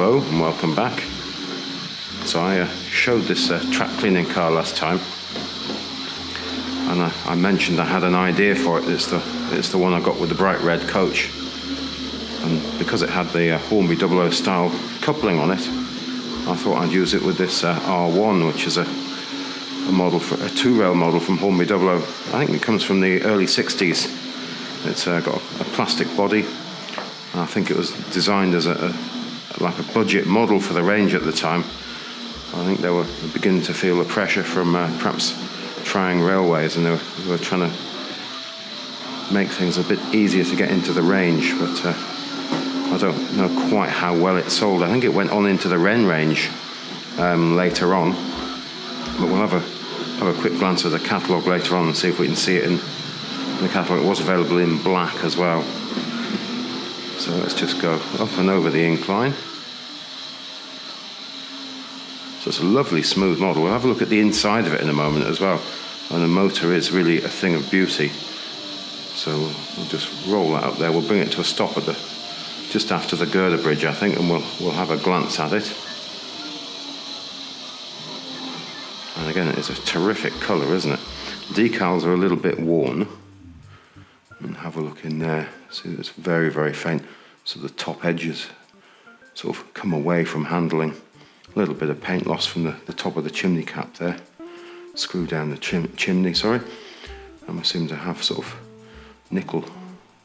Hello and welcome back. So I showed this track cleaning car last time, and I mentioned I had an idea for it. It's the one I got with the bright red coach, and because it had the Hornby Dublo style coupling on it, I thought I'd use it with this R1, which is a model, for a two-rail model from Hornby Dublo. I think it comes from the early 60s. It's got a plastic body. I think it was designed as like a budget model for the range at the time. I think they were beginning to feel the pressure from perhaps trying railways, and they were trying to make things a bit easier to get into the range, but I don't know quite how well it sold. I think it went on into the Wren range later on, but we'll have a quick glance at the catalogue later on and see if we can see it in the catalogue. It was available in black as well. So let's just go up and over the incline. So it's a lovely smooth model. We'll have a look at the inside of it in a moment as well. And the motor is really a thing of beauty. So we'll just roll that up there. We'll bring it to a stop at just after the girder bridge, I think, and we'll have a glance at it. And again, it's a terrific colour, isn't it? Decals are a little bit worn. And have a look in there. See, it's very, very faint. So the top edges sort of come away from handling. A little bit of paint loss from the top of the chimney cap there. Screw down the chimney, sorry. And we seem to have sort of nickel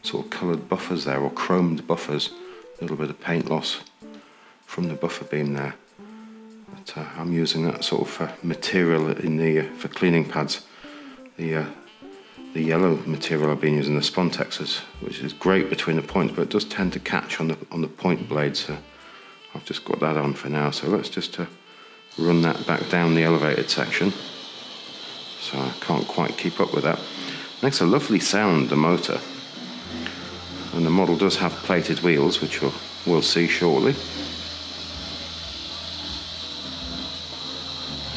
sort of coloured buffers there, or chromed buffers. A little bit of paint loss from the buffer beam there. But I'm using that sort of material in the for cleaning pads. The yellow material I've been using, the Spontexes, which is great between the points, but it does tend to catch on the point blades. So I've just got that on for now. So let's just run that back down the elevated section. So I can't quite keep up with that. Makes a lovely sound, the motor. And the model does have plated wheels, which we'll see shortly.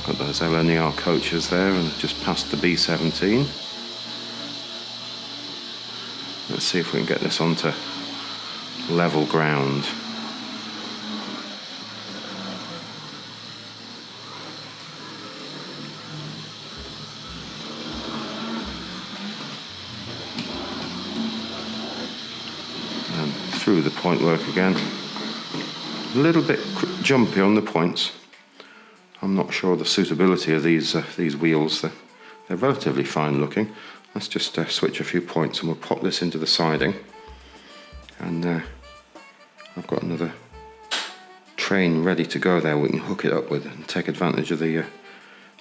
Got those LNER coaches there, and just past the B17. Let's see if we can get this onto level ground. And through the point work again. A little bit jumpy on the points. I'm not sure the suitability of these wheels. They're relatively fine looking. Let's just switch a few points, and we'll pop this into the siding. And I've got another train ready to go there we can hook it up with and take advantage of the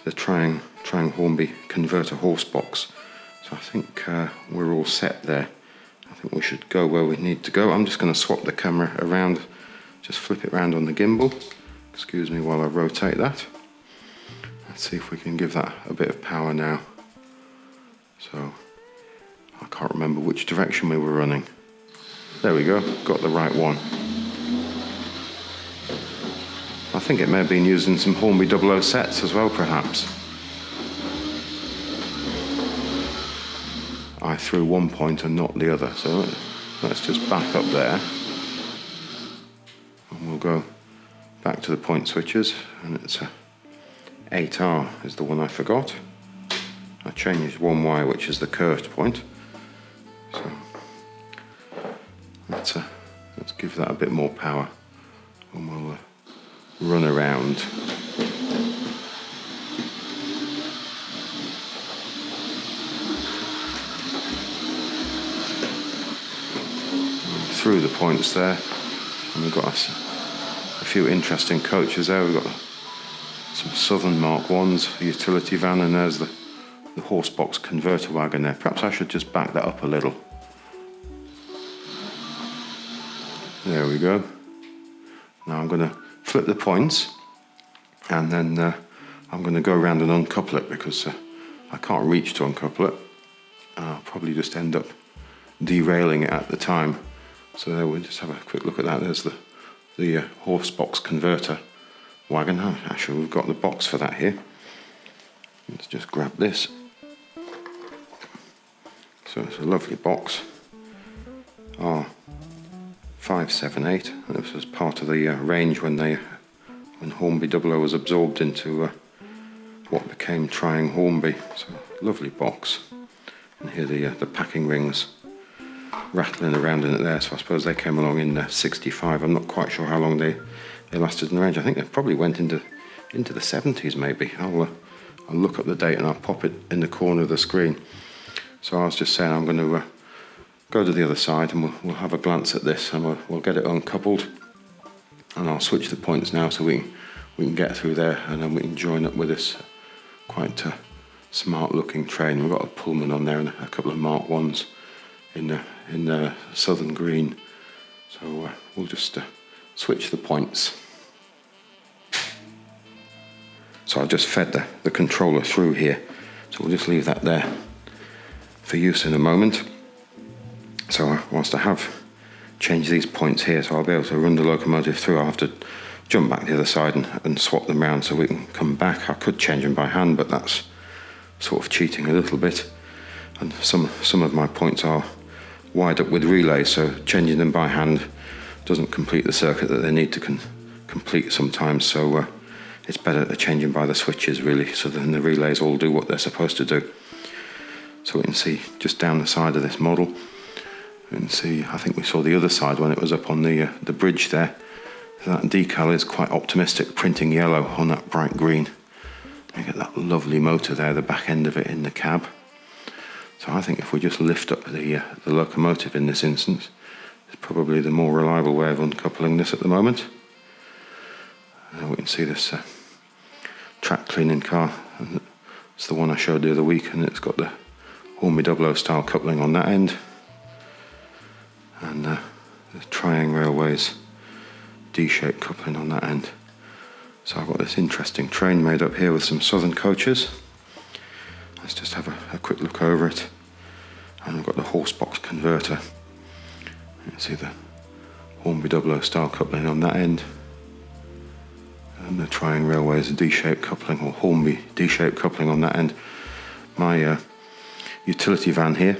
Triang Hornby converter Horsebox. So I think we're all set there. I think we should go where we need to go. I'm just going to swap the camera around, just flip it around on the gimbal. Excuse me while I rotate that. Let's see if we can give that a bit of power now. So, I can't remember which direction we were running. There we go, got the right one. I think it may have been used in some Hornby Dublo sets as well, perhaps. I threw one point and not the other, so let's just back up there. And we'll go back to the point switches, and it's a 8R is the one I forgot. I changed one wire, which is the curved point. So let's give that a bit more power, and we'll run around. Through the points there, and we've got a few interesting coaches there. We've got some Southern Mark 1s, a utility van, and there's the Horsebox converter wagon there. Perhaps I should just back that up a little. There we go. Now I'm going to flip the points, and then I'm going to go around and uncouple it, because I can't reach to uncouple it. I'll probably just end up derailing it at the time. So there, we'll just have a quick look at that. There's the Horsebox converter wagon. Actually, we've got the box for that here. Let's just grab this. So it's a lovely box. R5 578. This was part of the range when Hornby Dublo was absorbed into what became Trying Hornby. So lovely box. And here the packing rings rattling around in it there. So I suppose they came along in 65. I'm not quite sure how long they lasted in the range. I think they probably went into the 70s maybe. I'll look up the date and I'll pop it in the corner of the screen. So I was just saying I'm going to go to the other side and we'll have a glance at this, and we'll get it uncoupled, and I'll switch the points now so we can get through there, and then we can join up with this quite smart looking train. We've got a Pullman on there and a couple of Mark 1s in southern green. So we'll just switch the points. So I've just fed the controller through here, so we'll just leave that there for use in a moment. So whilst I have changed these points here, so I'll be able to run the locomotive through, I'll have to jump back the other side and swap them around so we can come back. I could change them by hand, but that's sort of cheating a little bit. And some of my points are wired up with relays, so changing them by hand doesn't complete the circuit that they need to complete sometimes. So it's better changing by the switches really, so then the relays all do what they're supposed to do. So we can see just down the side of this model, you can see, I think we saw the other side when it was up on the bridge there. That decal is quite optimistic, printing yellow on that bright green. You get that lovely motor there, the back end of it in the cab. So I think if we just lift up the locomotive in this instance, it's probably the more reliable way of uncoupling this at the moment. We can see this track cleaning car. It's the one I showed the other week, and it's got the Hornby Dublo style coupling on that end, and the Trying Railways D-shaped coupling on that end. So I've got this interesting train made up here with some southern coaches. Let's just have a quick look over it. And I've got the Horsebox converter. You can see the Hornby Dublo style coupling on that end, and the Trying Railways D-shaped coupling, or Hornby D-shaped coupling on that end. My utility van here,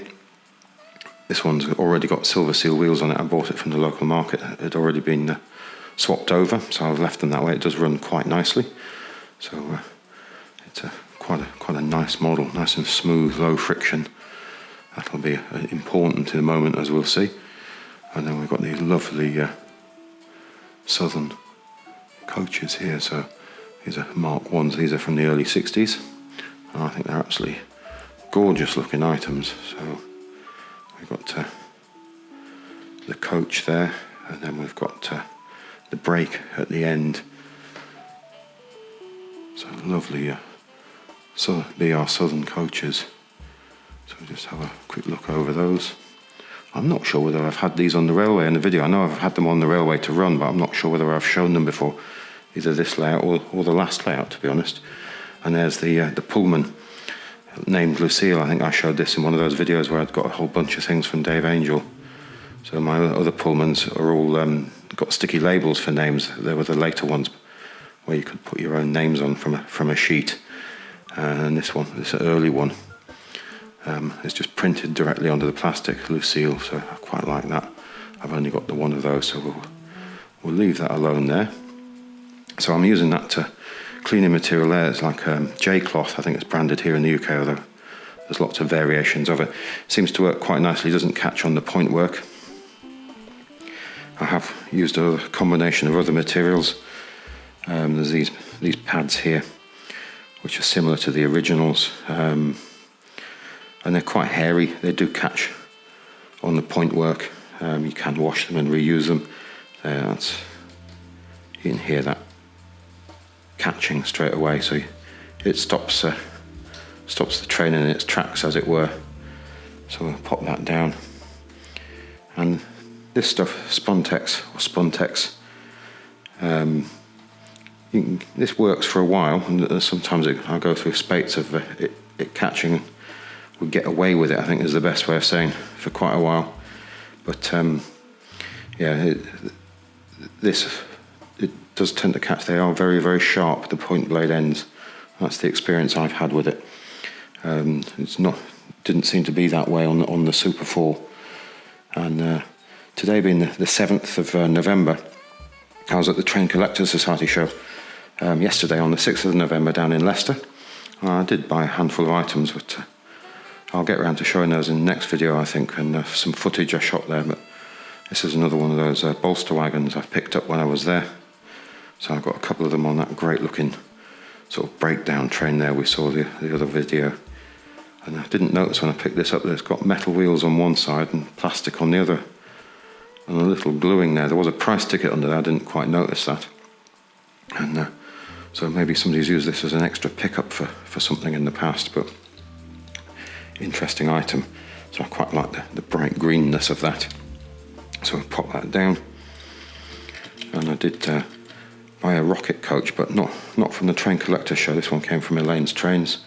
this one's already got silver seal wheels on it. I bought it from the local market. It had already been swapped over, so I've left them that way. It does run quite nicely. So it's quite a nice model, nice and smooth, low friction. That'll be important in a moment, as we'll see. And then we've got these lovely southern coaches here. So these are Mark 1s. These are from the early 60s. And I think they're absolutely gorgeous looking items. So we've got the coach there, and then we've got the brake at the end. So lovely BR Southern coaches. So we'll just have a quick look over those. I'm not sure whether I've had these on the railway in the video. I know I've had them on the railway to run, but I'm not sure whether I've shown them before, either this layout or the last layout, to be honest. And there's the Pullman named Lucille. I think I showed this in one of those videos where I'd got a whole bunch of things from Dave Angel. So my other Pullmans are all got sticky labels for names. They were the later ones where you could put your own names on from a sheet. And this early one, is just printed directly onto the plastic, Lucille. So I quite like that. I've only got the one of those, so we'll leave that alone there. So I'm using that to cleaning material there. It's like J-cloth, I think it's branded here in the UK, although there's lots of variations of it. Seems to work quite nicely, doesn't catch on the point work. I have used a combination of other materials. There's these pads here, which are similar to the originals, and they're quite hairy. They do catch on the point work. You can wash them and reuse them. You can hear that catching straight away, so it stops the train in its tracks, as it were. So we'll pop that down. And this stuff, Spuntex, this works for a while, and sometimes I go through spates of it catching. We get away with it, I think is the best way of saying, for quite a while. But it does tend to catch. They are very, very sharp, the point blade ends. That's the experience I've had with it. Didn't seem to be that way on the Super 4, and Today being the 7th of November, I was at the Train Collectors Society show yesterday on the 6th of November down in Leicester. I did buy a handful of items, but I'll get around to showing those in the next video, I think, and some footage I shot there. But this is another one of those bolster wagons I picked up when I was there. So I've got a couple of them on that great looking sort of breakdown train there we saw the other video. And I didn't notice when I picked this up that it's got metal wheels on one side and plastic on the other. And a little gluing there. There was a price ticket under there, I didn't quite notice that. And so maybe somebody's used this as an extra pickup for something in the past, but interesting item. So I quite like the bright greenness of that. So I pop that down. And I did buy a rocket coach, but not from the Train Collector show. This one came from Elaine's Trains.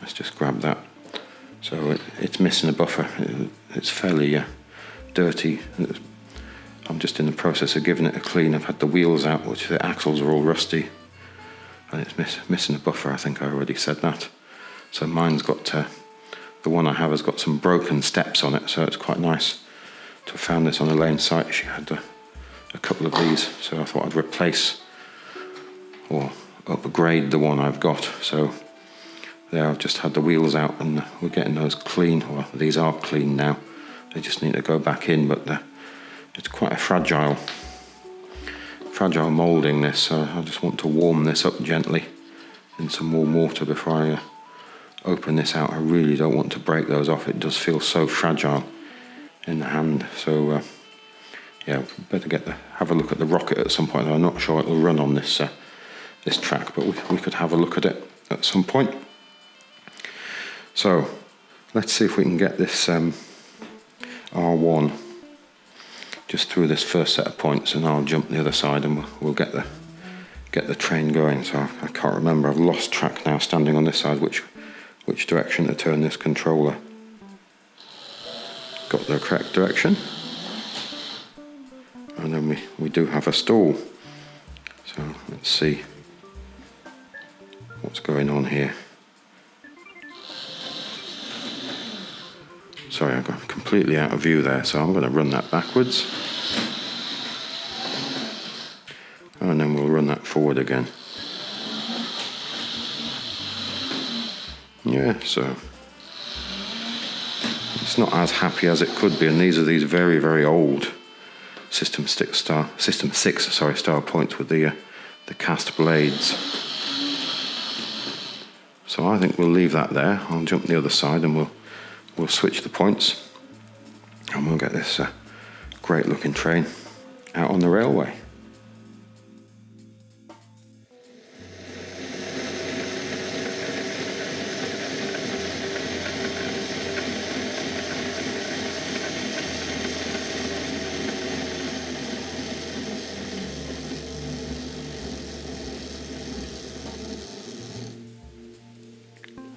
Let's just grab that. So it's missing a buffer. It's fairly dirty. I'm just in the process of giving it a clean. I've had the wheels out, which the axles are all rusty. And it's missing a buffer, I think I already said that. So mine's got, the one I have has got some broken steps on it, so it's quite nice to have found this on Elaine's site. She had a couple of these, so I thought I'd replace or upgrade the one I've got. So there I've just had the wheels out and we're getting those clean. Well, these are clean now. They just need to go back in, but it's quite a fragile moulding this, so I just want to warm this up gently in some warm water before I open this out. I really don't want to break those off. It does feel so fragile in the hand. So yeah, better have a look at the rocket at some point. I'm not sure it'll run on this this track, but we could have a look at it at some point. So let's see if we can get this R1 just through this first set of points, and I'll jump the other side and we'll get the train going. So I can't remember, I've lost track now standing on this side which direction to turn this controller. Got the correct direction, and then we do have a stall. So let's see what's going on here. Sorry, I got completely out of view there, so I'm going to run that backwards. And then we'll run that forward again. Yeah, so it's not as happy as it could be, and these are these very, very old System 6 style points with the cast blades. So I think we'll leave that there. I'll jump the other side and we'll switch the points, and we'll get this great looking train out on the railway.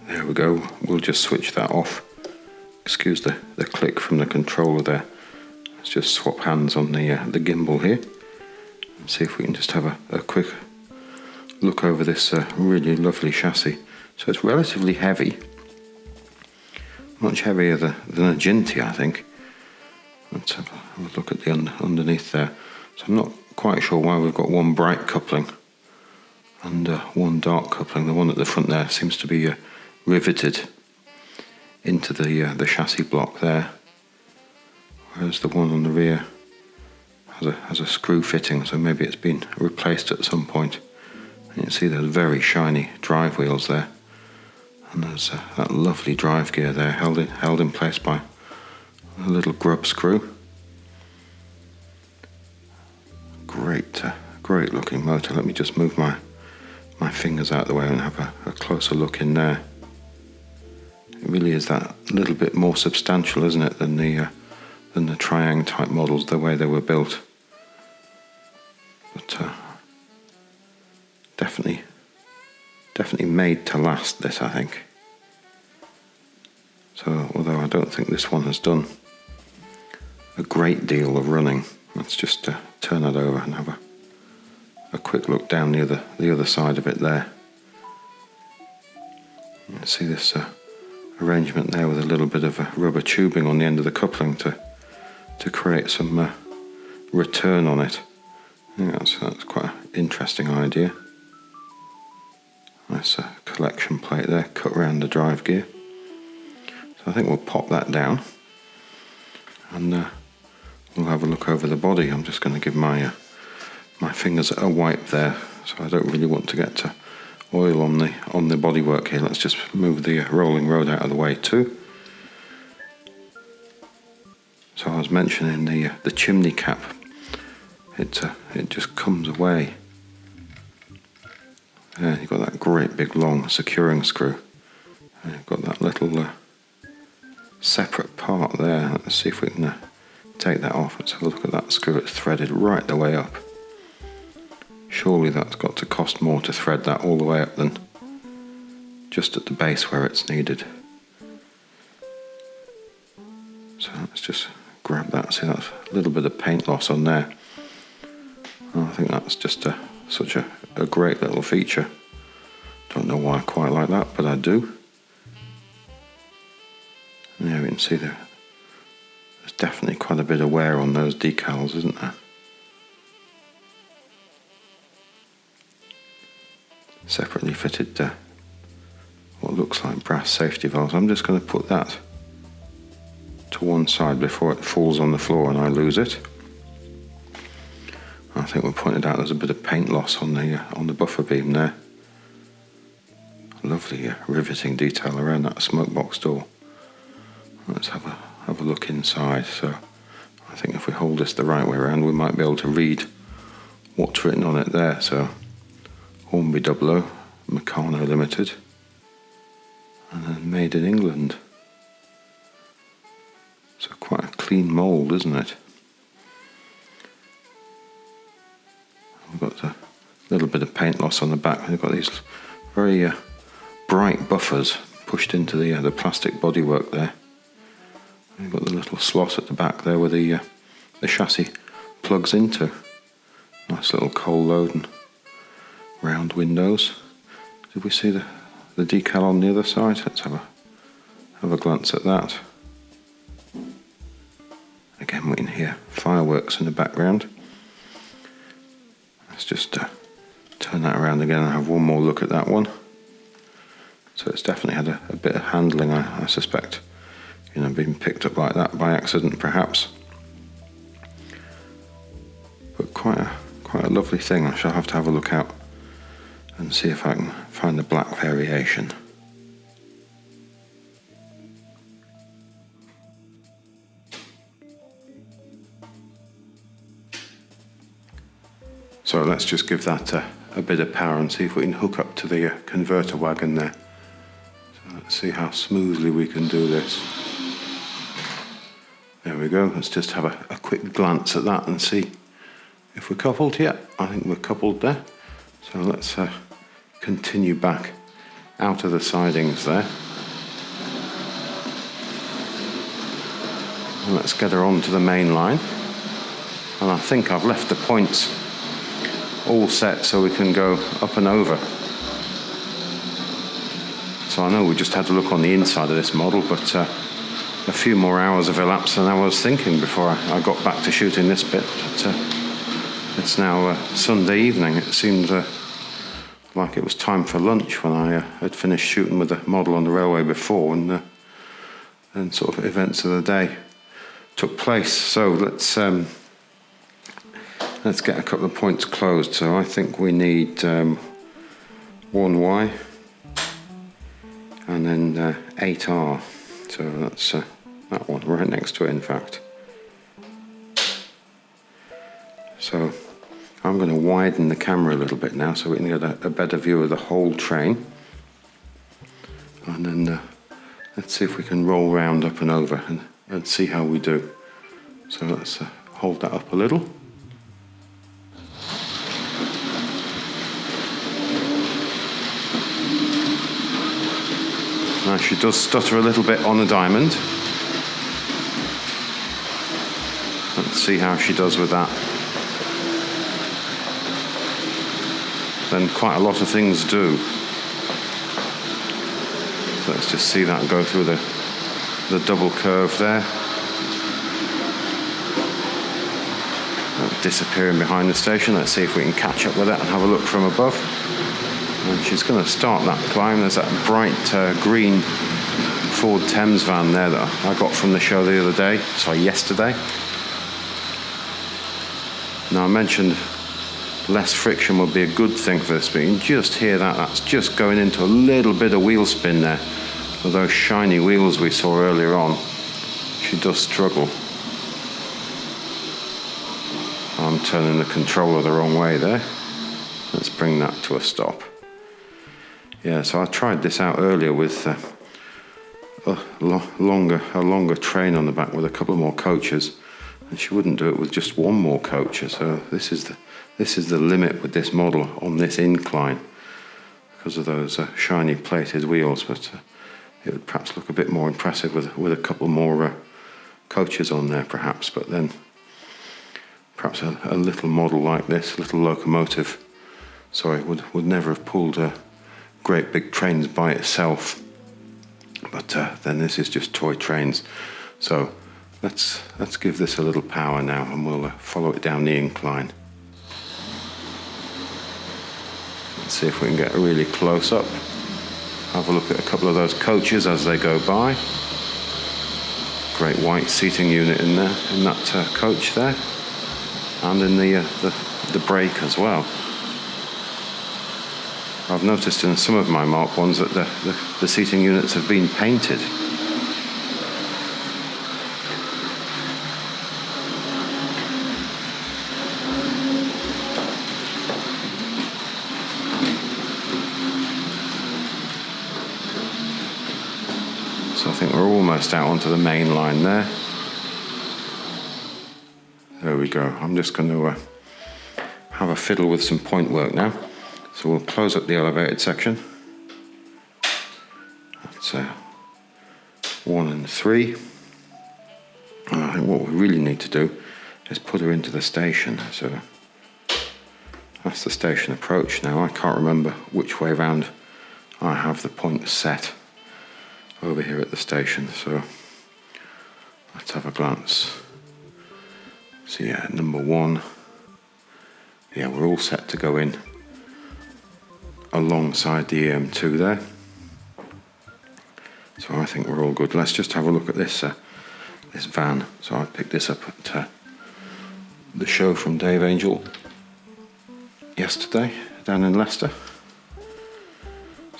There we go, we'll just switch that off. Excuse the click from the controller there. Let's just swap hands on the gimbal here and see if we can just have a quick look over this really lovely chassis. So it's relatively heavy, much heavier than a Ginty, I think. Let's have a look at the underneath there. So I'm not quite sure why we've got one bright coupling and one dark coupling. The one at the front there seems to be riveted into the chassis block there, whereas the one on the rear has a screw fitting, so maybe it's been replaced at some point. And you can see there's very shiny drive wheels there, and there's that lovely drive gear there held in place by a little grub screw. Great looking motor. Let me just move my fingers out of the way and have a closer look in there. It really is that little bit more substantial, isn't it, than the Triang type models, the way they were built. But definitely made to last, this, I think. So although I don't think this one has done a great deal of running, let's just turn that over and have a quick look down the other side of it there. You see this arrangement there with a little bit of rubber tubing on the end of the coupling to to create some return on it. I think that's quite an interesting idea. Nice collection plate there, cut around the drive gear. So I think we'll pop that down, and we'll have a look over the body. I'm just going to give my fingers a wipe there, so I don't really want to get oil on the bodywork here. Let's just move the rolling road out of the way too. So I was mentioning the chimney cap. It just comes away. Yeah, you've got that great big long securing screw. And you've got that little separate part there. Let's see if we can take that off. Let's have a look at that screw. It's threaded right the way up. Surely that's got to cost more to thread that all the way up than just at the base where it's needed. So let's just grab that. See, that's a little bit of paint loss on there. I think that's just such a great little feature. Don't know why I quite like that, but I do. And yeah, we can see there's definitely quite a bit of wear on those decals, isn't there? Separately fitted what looks like brass safety valves. I'm just going to put that to one side before it falls on the floor and I lose it. I think we pointed out there's a bit of paint loss on the buffer beam there. Lovely riveting detail around that smoke box door. Let's have a look inside. So I think if we hold this the right way around, we might be able to read what's written on it there. So Hornby Dublo, Meccano Limited, and then made in England. So quite a clean mould, isn't it? We've got a little bit of paint loss on the back. We've got these very bright buffers pushed into the plastic bodywork there. We've got the little slot at the back there where the chassis plugs into. Nice little coal load and round windows. Did we see the decal on the other side? Let's have a glance at that. Again, we can hear fireworks in the background. Let's just turn that around again and have one more look at that one. So it's definitely had a bit of handling, I suspect. You know, being picked up like that by accident, perhaps. But quite a lovely thing. I shall have to have a look out and see if I can find the black variation. So let's just give that a bit of power and see if we can hook up to the converter wagon there. So let's see how smoothly we can do this. There we go. Let's just have a quick glance at that and see if we're coupled. Yeah, I think we're coupled there. So let's continue back out of the sidings there. And let's get her onto the main line. And I think I've left the points all set so we can go up and over. So I know we just had to look on the inside of this model, but a few more hours have elapsed than I was thinking before I got back to shooting this bit. But it's now Sunday evening. It seemed like it was time for lunch when I had finished shooting with the model on the railway before, and then sort of events of the day took place. So let's get a couple of points closed. So I think we need 1Y and then 8R. So that's that one right next to it, in fact. So I'm going to widen the camera a little bit now so we can get a better view of the whole train. And then let's see if we can roll round up and over and see how we do. So let's hold that up a little. Now she does stutter a little bit on the diamond. Let's see how she does with that. Then quite a lot of things do. So let's just see that go through the double curve there. disappearing behind the station. Let's see if we can catch up with that and have a look from above. And she's going to start that climb. There's that bright green Ford Thames van there that I got from the show the other day, yesterday. Now I mentioned less friction would be a good thing for this, but you can just hear that. That's just going into a little bit of wheel spin there. With those shiny wheels we saw earlier on, she does struggle. I'm turning the controller the wrong way there. Let's bring that to a stop. Yeah, so I tried this out earlier with a longer train on the back with a couple more coaches, and she wouldn't do it with just one more coach. So this is the limit with this model on this incline because of those shiny plated wheels, but it would perhaps look a bit more impressive with a couple more coaches on there perhaps. But then perhaps a little model like this, little Locomotive, would never have pulled great big trains by itself. But then this is just toy trains. So let's give this a little power now, and we'll follow it down the incline. Let's see if we can get really close up. Have a look at a couple of those coaches as they go by. Great white seating unit in there, in that coach there, and in the brake as well. I've noticed in some of my Mark 1s that the seating units have been painted. So I think we're almost out onto the main line there. There we go. I'm just going to have a fiddle with some point work now. So we'll close up the elevated section. That's 1 and 3. And I think what we really need to do is put her into the station. So that's the station approach now. I can't remember which way round I have the point set over here at the station. So let's have a glance. So yeah, number 1. Yeah, we're all set to go in alongside the EM2 there. So I think we're all good. Let's just have a look at this this van. So I picked this up at the show from Dave Angel yesterday down in Leicester.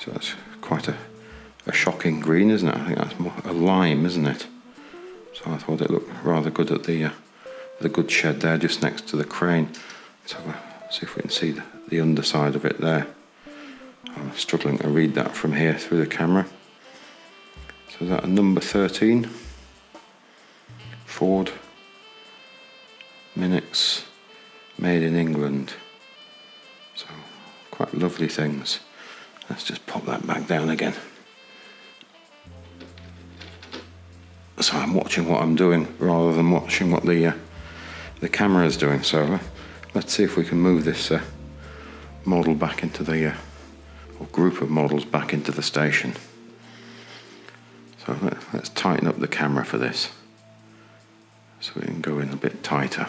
So that's quite a shocking green, isn't it? I think that's more a lime, isn't it? So I thought it looked rather good at the goods shed there, just next to the crane. Let's see if we can see the underside of it there. I'm struggling to read that from here through the camera. So is that a number 13? Ford Minix, made in England. So quite lovely things. Let's just pop that back down again. So I'm watching what I'm doing rather than watching what the camera is doing. So let's see if we can move this model back into the or group of models back into the station. So let's tighten up the camera for this so we can go in a bit tighter.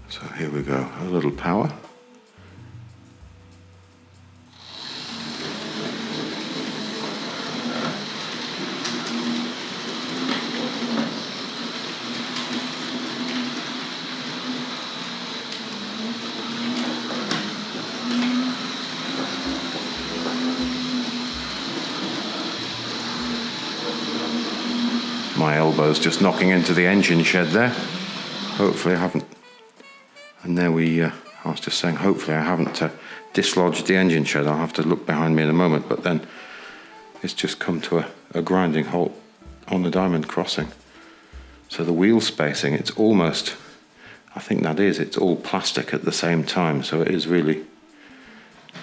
So here we go, a little power. My elbow's just knocking into the engine shed there. Hopefully I haven't. And there I was just saying, hopefully I haven't dislodged the engine shed. I'll have to look behind me in a moment, but then it's just come to a grinding halt on the diamond crossing. So the wheel spacing, it's almost, I think it's all plastic at the same time, so it is really,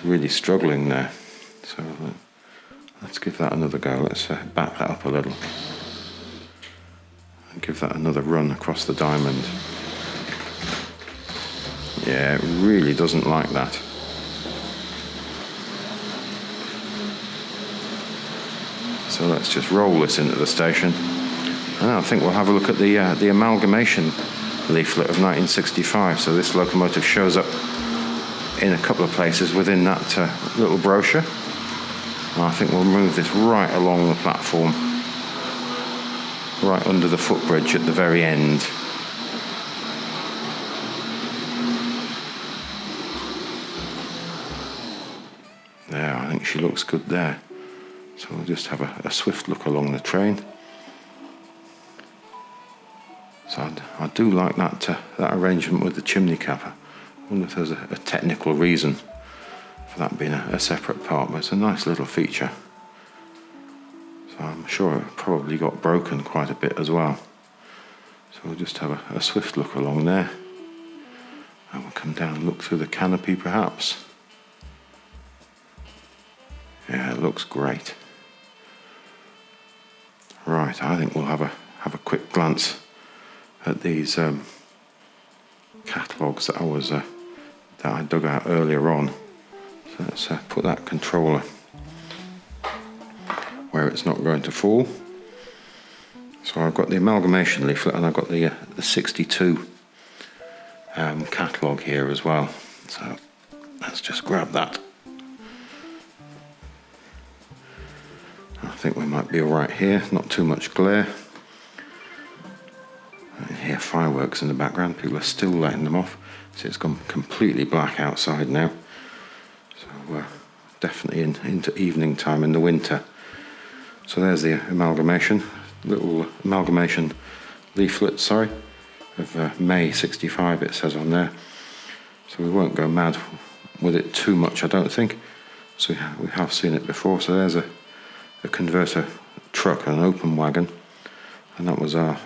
really struggling there. So let's give that another go. Let's back that up a little. Give that another run across the diamond. Yeah, it really doesn't like that. So let's just roll this into the station. And I think we'll have a look at the amalgamation leaflet of 1965. So this locomotive shows up in a couple of places within that little brochure. And I think we'll move this right along the platform, right under the footbridge at the very end. There, I think she looks good there. So we'll just have a swift look along the train. So I do like that arrangement with the chimney cap. I wonder if there's a technical reason for that being a separate part, but it's a nice little feature. So I'm sure it probably got broken quite a bit as well. So we'll just have a swift look along there. And we'll come down and look through the canopy perhaps. Yeah, it looks great. Right, I think we'll have a quick glance at these catalogues that I dug out earlier on. So let's put that controller where it's not going to fall. So I've got the amalgamation leaflet and I've got the 62 catalogue here as well. So let's just grab that. I think we might be alright here, not too much glare. I hear fireworks in the background, people are still letting them off. See, it's gone completely black outside now. So definitely into evening time in the winter. So there's the amalgamation, little amalgamation leaflet, of May 65 it says on there. So we won't go mad with it too much, I don't think. So we have seen it before. So there's a converter truck, an open wagon, and that was our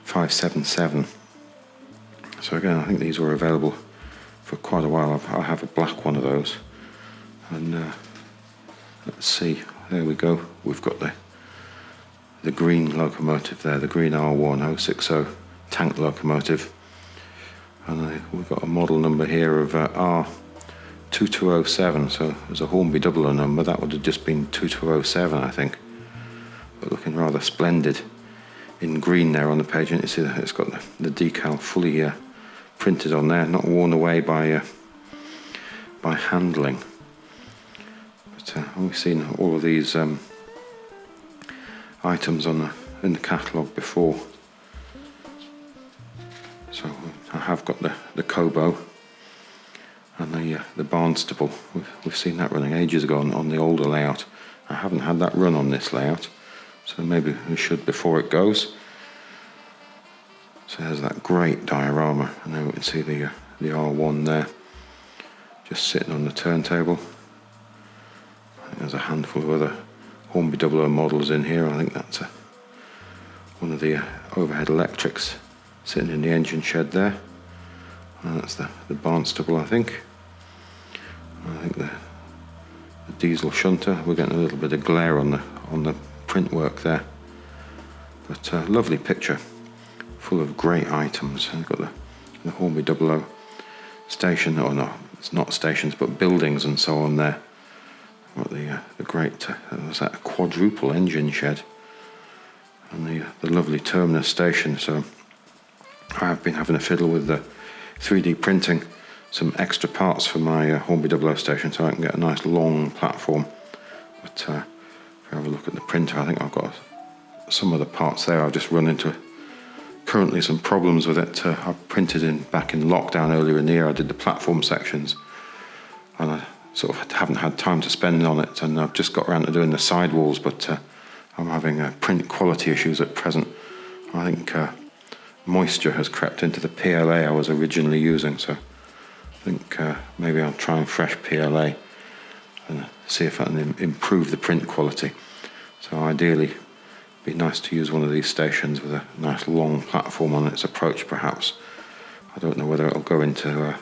R577. So again, I think these were available for quite a while. I have a black one of those, and let's see, there we go, we've got the green locomotive there, the green R1060 tank locomotive, and we've got a model number here of R2207, so there's a Hornby Dublo number, that would have just been 2207 I think, but looking rather splendid in green there on the page. And you see that it's got the decal fully printed on there, not worn away by handling. But we've seen all of these items in the catalogue before. So I have got the Kobo and the Barnstable. We've seen that running ages ago on the older layout. I haven't had that run on this layout, so maybe we should before it goes. So there's that great diorama, and then we can see the R1 there, just sitting on the turntable. I think there's a handful of other Hornby Dublo models in here. I think that's one of the overhead electrics sitting in the engine shed there. And that's the Barnstable, I think. I think the diesel shunter. We're getting a little bit of glare on the print work there, but lovely picture, full of great items. And we've got the Hornby Dublo station, or no, it's not stations, but buildings and so on there. Got the great, was that a quadruple engine shed, and the lovely terminus station. So I have been having a fiddle with the 3D printing some extra parts for my Hornby Dublo station, so I can get a nice long platform. But if you have a look at the printer, I think I've got some of the parts there. I've just run into currently some problems with it. I printed back in lockdown earlier in the year. I did the platform sections, and I sort of haven't had time to spend on it, and I've just got around to doing the sidewalls, but I'm having print quality issues at present. I think moisture has crept into the PLA I was originally using, so I think maybe I'll try and fresh PLA and see if I can improve the print quality. So ideally it'd be nice to use one of these stations with a nice long platform on its approach perhaps. I don't know whether it'll go into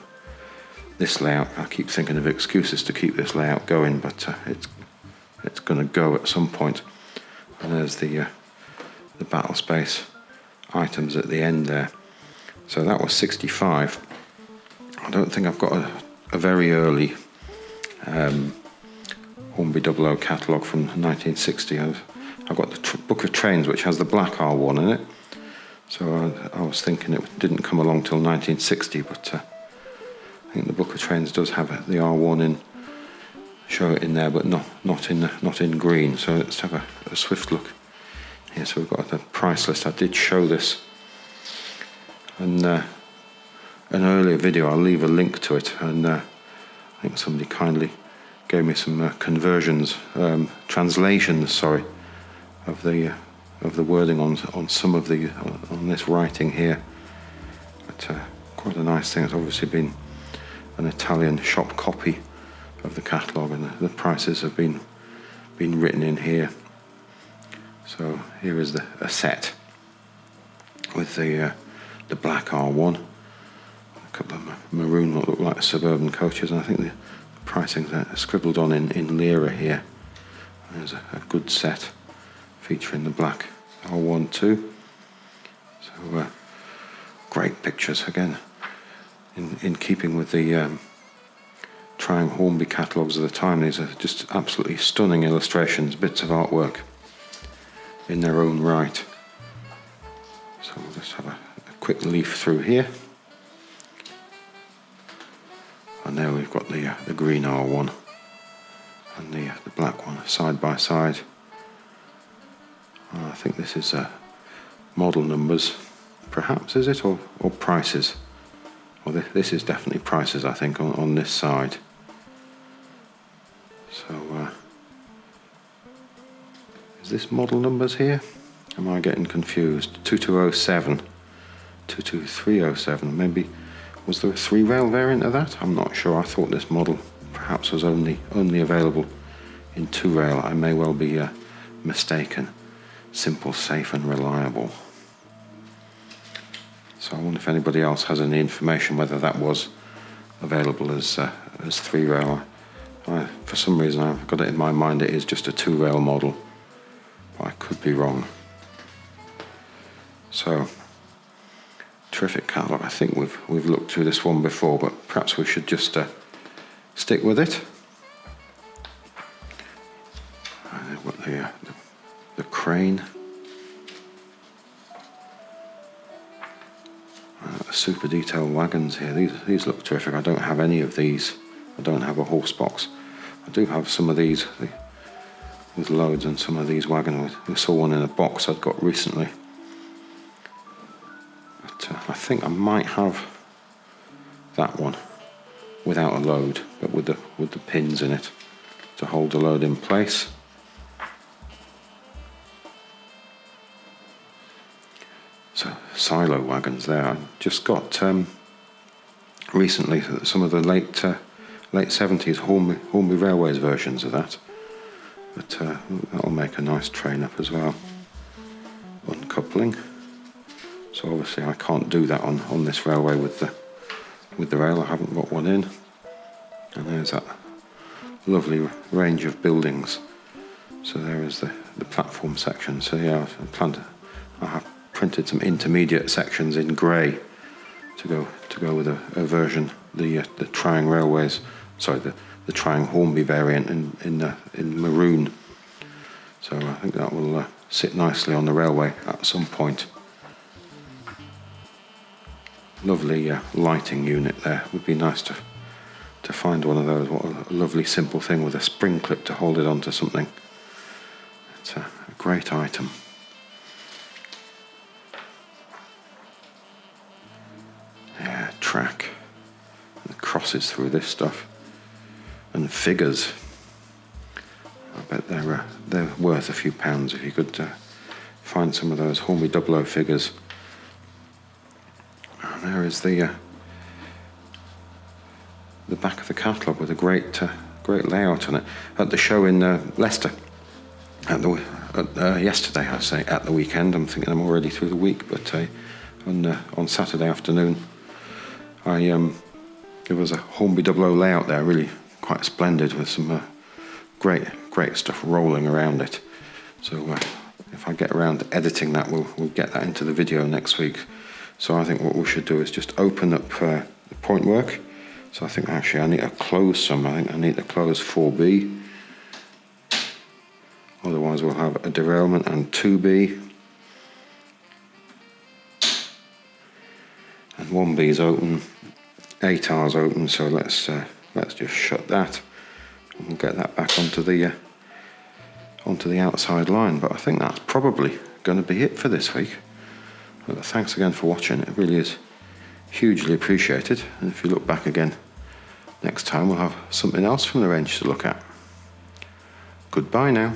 this layout. I keep thinking of excuses to keep this layout going, but it's going to go at some point. And there's the battle space items at the end there. So that was 65. I don't think I've got a very early Hornby Dublo catalogue from 1960. I I've got the Book of Trains, which has the black R1 in it. So I was thinking it didn't come along till 1960, but I think the Book of Trains does have the R1 in, show it in there, but not in green. So let's have a swift look here. So we've got the price list. I did show this in an earlier video. I'll leave a link to it, and I think somebody kindly gave me some translations, sorry, of the wording on some of on this writing here. But quite a nice thing. It's obviously been an Italian shop copy of the catalogue, and the prices have been written in here. So here is a set with the black R1, a couple of maroon what look like suburban coaches, and I think the pricing's scribbled on in lira here. There's a good set featuring the black R1 too. So great pictures again, in keeping with the trying Hornby catalogues of the time. These are just absolutely stunning illustrations, bits of artwork in their own right. So we'll just have a quick leaf through here, and there we've got the green R1 and the black one side by side. I think this is model numbers, perhaps, is it, or prices? Well, this is definitely prices, I think, on this side. So is this model numbers here? Am I getting confused? 2207, 22307, maybe. Was there a 3-rail variant of that? I'm not sure. I thought this model perhaps was only available in 2-rail. I may well be mistaken. Simple, safe and reliable. So I wonder if anybody else has any information whether that was available as 3-rail. For some reason I've got it in my mind it is just a 2-rail model, but I could be wrong. So terrific catalogue. I think we've looked through this one before, but perhaps we should just stick with it. I've got the crane, super detailed wagons here. These look terrific. I don't have any of these. I don't have a Horsebox. I do have some of these with loads, and some of these wagons. We saw one in a box I'd got recently. But I think I might have that one without a load, but with the pins in it to hold the load in place. So silo wagons there. I just got recently some of the late 70s Hornby Railways versions of that. But that'll make a nice train up as well. Uncoupling. So obviously I can't do that on this railway with the rail. I haven't got one in. And there's that lovely range of buildings. So there is the platform section. So yeah, I have printed some intermediate sections in grey to go with a version, the Triang Railways, sorry, the Triang Hornby variant in maroon. So I think that will sit nicely on the railway at some point. Lovely lighting unit there. Would be nice to find one of those. What a lovely simple thing with a spring clip to hold it onto something. It's a great item. Yeah, track. And crosses through this stuff. And figures. I bet they're worth a few pounds if you could find some of those Hornby Dublo figures. And there is the back of the catalogue with a great layout on it. At the show in Leicester, yesterday, I say, at the weekend. I'm thinking I'm already through the week, but on Saturday afternoon, there was a Hornby Dublo layout there, really quite splendid, with some great stuff rolling around it. So if I get around to editing that, we'll get that into the video next week. So I think what we should do is just open up the point work. So I think actually I need to close some. I think I need to close 4B. Otherwise as we'll have a derailment and 2B. And 1B is open, 8R's open, so let's just shut that and we'll get that back onto the outside line. But I think that's probably going to be it for this week. But thanks again for watching, it really is hugely appreciated, and if you look back again next time we'll have something else from the range to look at. Goodbye now.